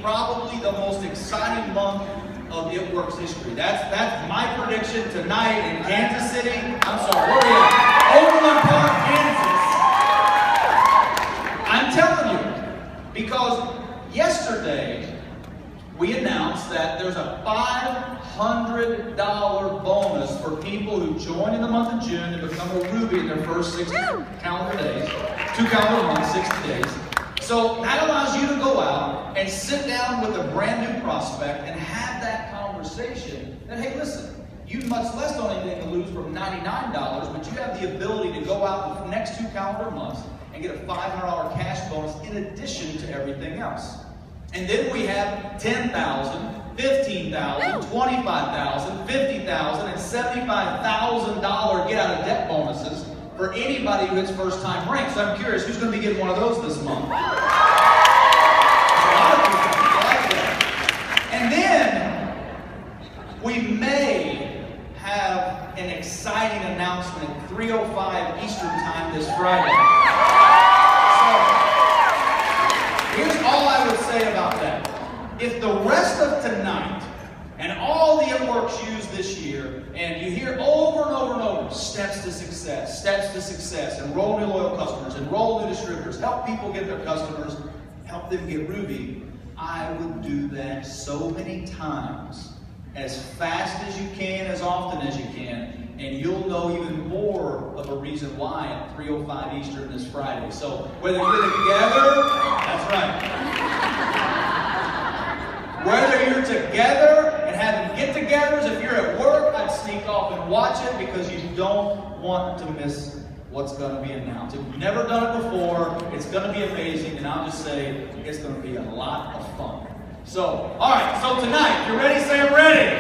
probably the most exciting month of It Works history. That's my prediction tonight in Kansas City. I'm sorry, where are we at? Overland Park, Kansas. I'm telling you, because yesterday we announced that there's a $500 bonus for people who join in the month of June and become a Ruby in their first 60 calendar days, 2 calendar months, 60 days. So that allows you to go out and sit down with a brand new prospect and have that conversation that, hey, listen, you much less don't have anything to lose from $99, but you have the ability to go out the next 2 calendar months and get a $500 cash bonus in addition to everything else. And then we have $10,000, $15,000, $25,000, $50,000, and $75,000 get out of debt bonuses for anybody who hits first time rank. So I'm curious, who's going to be getting one of those this month? A lot of people like that. And then we may have an exciting announcement at 3:05 Eastern Time this Friday. Here's all I would say about that. If the rest of tonight and all the It Works used this year, and you hear over and over and over, steps to success, enroll new loyal customers, enroll new distributors, help people get their customers, help them get Ruby, I would do that so many times, as fast as you can, as often as you can, and you'll know even more of a reason why at 3:05 Eastern this Friday. So whether you're together, that's right. Whether you're together and having get-togethers, if you're at work, I'd sneak off and watch it because you don't want to miss what's going to be announced. If you've never done it before, it's going to be amazing, and I'll just say it's going to be a lot of fun. So, all right, so tonight, you ready? Say I'm ready.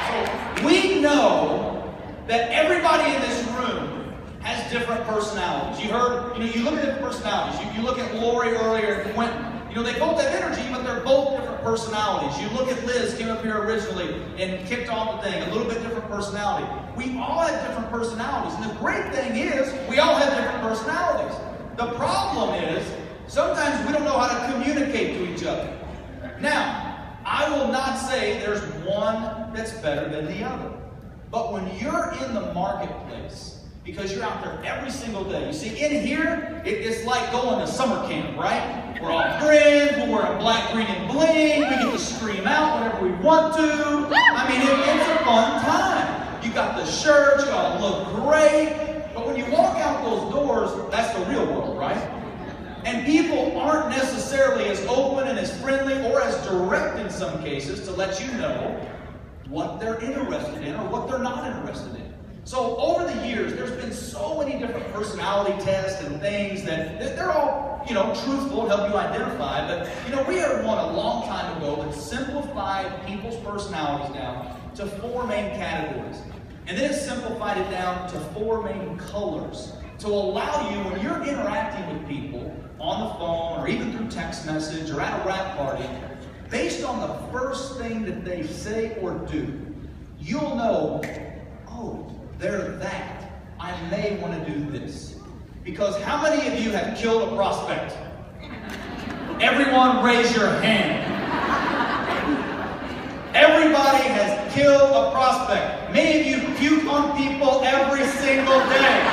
So we know that everybody in this room has different personalities. You heard, you look at different personalities. You look at Lori earlier and Quentin. They both have energy, but they're both different personalities. You look at Liz, came up here originally and kicked off the thing, a little bit different personality. We all have different personalities, and the great thing is we all have different personalities. The problem is sometimes we don't know how to communicate to each other. Now, I will not say there's one that's better than the other, but when you're in the marketplace, because you're out there every single day. You see, in here, it's like going to summer camp, right? We're all friends, we're wearing black, green, and bling. We get to scream out whenever we want to. I mean, it's a fun time. You got the shirts, you all look great. But when you walk out those doors, that's the real world, right? And people aren't necessarily as open and as friendly or as direct in some cases to let you know what they're interested in or what they're not interested in. So over the years, there's been so many different personality tests and things that they're all, truthful and help you identify. But, we had one a long time ago that simplified people's personalities down to 4 main categories. And then it simplified it down to 4 main colors to allow you, when you're interacting with people on the phone or even through text message or at a wrap party, based on the first thing that they say or do, you'll know, oh, they're that. I may want to do this. Because how many of you have killed a prospect? Everyone raise your hand. Everybody has killed a prospect. Many of you puke on people every single day.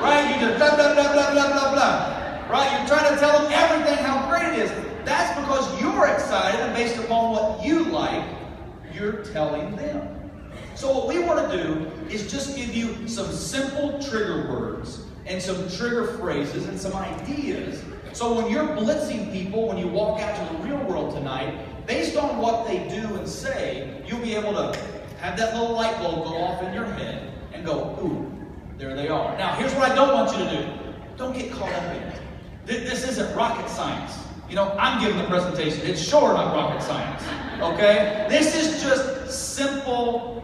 Right? You just blah, blah, blah, blah, blah, blah, blah. Right? You're trying to tell them everything, how great it is. That's because you're excited, and based upon what you like, you're telling them. So what we want to do is just give you some simple trigger words and some trigger phrases and some ideas. So when you're blitzing people, when you walk out to the real world tonight, based on what they do and say, you'll be able to have that little light bulb go off in your head and go, ooh, there they are. Now, here's what I don't want you to do. Don't get caught up in it. This isn't rocket science. I'm giving the presentation. It's sure not rocket science. Okay? This is just simple,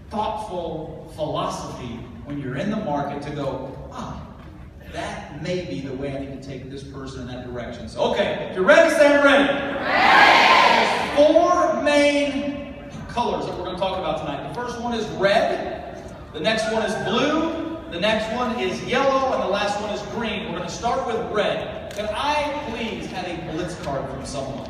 thoughtful philosophy when you're in the market to go, that may be the way I need to take this person in that direction. So, okay, if you're ready, say I'm ready. Ready. There's 4 main colors that we're going to talk about tonight. The first one is red. The next one is blue. The next one is yellow. And the last one is green. We're going to start with red. Can I please have have a Blitz card from someone?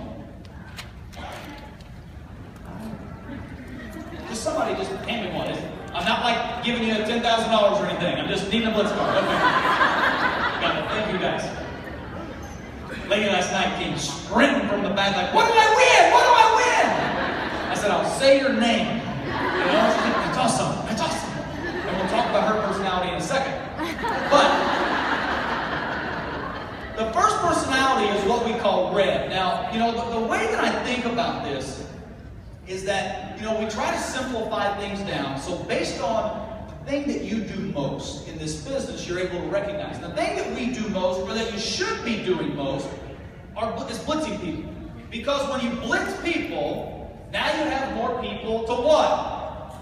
Just somebody just hand me one. I'm not like giving you $10,000 or anything. I'm just needing a Blitz card. Okay. Got it. Thank you guys. Lady last night came sprinting from the back like, what do I win? What do I win? I said, I'll say your name. You know, that's awesome. That's awesome. And we'll talk about her personality in a second. But the first personality is what we call red. Now, you know, the way that I think about this is that, you know, we try to simplify things down. So based on the thing that you do most in this business, you're able to recognize. The thing that we do most, or that you should be doing most, is blitzing people. Because when you blitz people, now you have more people to what?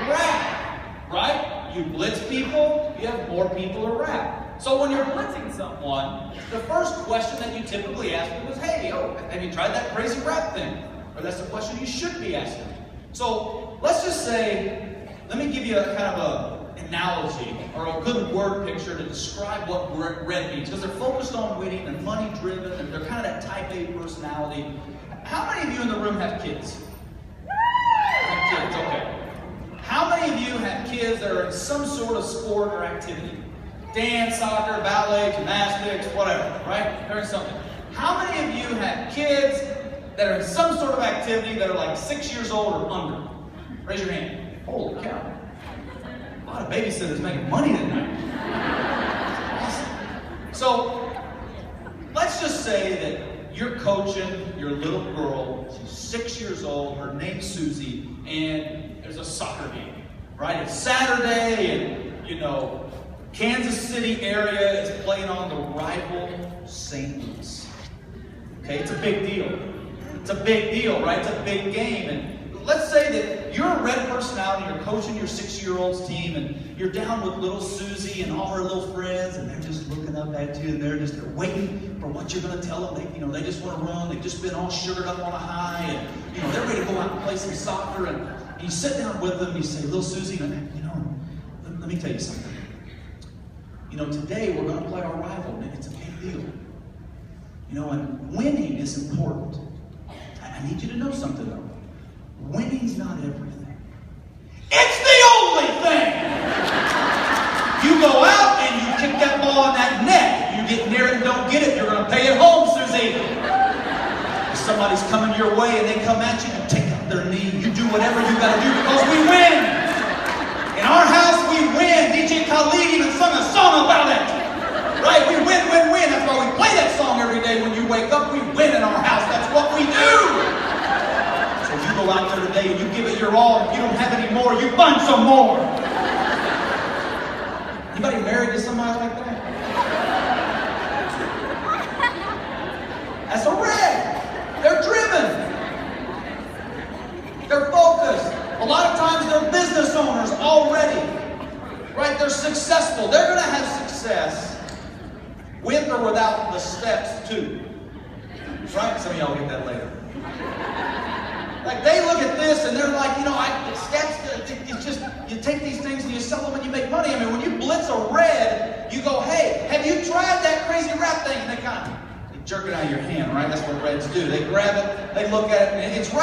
Wrap. Right? You blitz people, you have more people to wrap. So when you're blitzing someone, the first question that you typically ask them is, hey, have you tried that crazy wrap thing? Or that's the question you should be asking. So let's just say, let me give you a kind of an analogy or a good word picture to describe what red means. Because they're focused on winning, they're money driven, and they're kind of that type A personality. How many of you in the room have kids? Have kids, okay. How many of you have kids that are in some sort of sport or activity? Dance, soccer, ballet, gymnastics, whatever, right? They're in something. How many of you have kids that are in some sort of activity that are like 6 years old or under? Raise your hand. Holy cow. A lot of babysitters making money tonight. Awesome. So, let's just say that you're coaching your little girl. She's 6 years old. Her name's Susie. And there's a soccer game, right? It's Saturday and, you know, Kansas City area is playing on the rival St. Louis. Okay, it's a big deal. It's a big deal, right? It's a big game. And let's say that you're a red personality, you're coaching your 6-year-old's team, and you're down with little Susie and all her little friends, and they're just looking up at you, and they're waiting for what you're going to tell them. They just want to run. They've just been all sugared up on a high, and they're ready to go out and play some soccer. And you sit down with them, and you say, little Susie, let me tell you something. Today we're going to play our rival, and it's a big deal. And winning is important. I need you to know something, though. Winning's not everything. It's the only thing! You go out and you kick that ball in that net. You get near it and don't get it, you're going to pay it home, Susie. If somebody's coming your way and they come at you, you take out their knee. You do whatever you got to do because we win. In our house, we win. DJ Khalid even sung a song about it. Right? We win, win, win. That's why we play that song every day when you wake up. We win in our house. That's what we do. So you go out there today and you give it your all. If you don't have any more, you find some more. Anybody married to somebody like that? That's a red. They're driven. They're focused. A lot of times they're business owners already. Right? They're successful. They're going to have success with or without the steps too. Right? Some of y'all get that later. Like they look at this and they're like, steps, it's just, you take these things and you sell them and you make money. I mean, when you blitz a red, you go, hey, have you tried that crazy wrap thing? And they kind of jerk it out of your hand, right? That's what reds do. They grab it, they look at it, and it's right.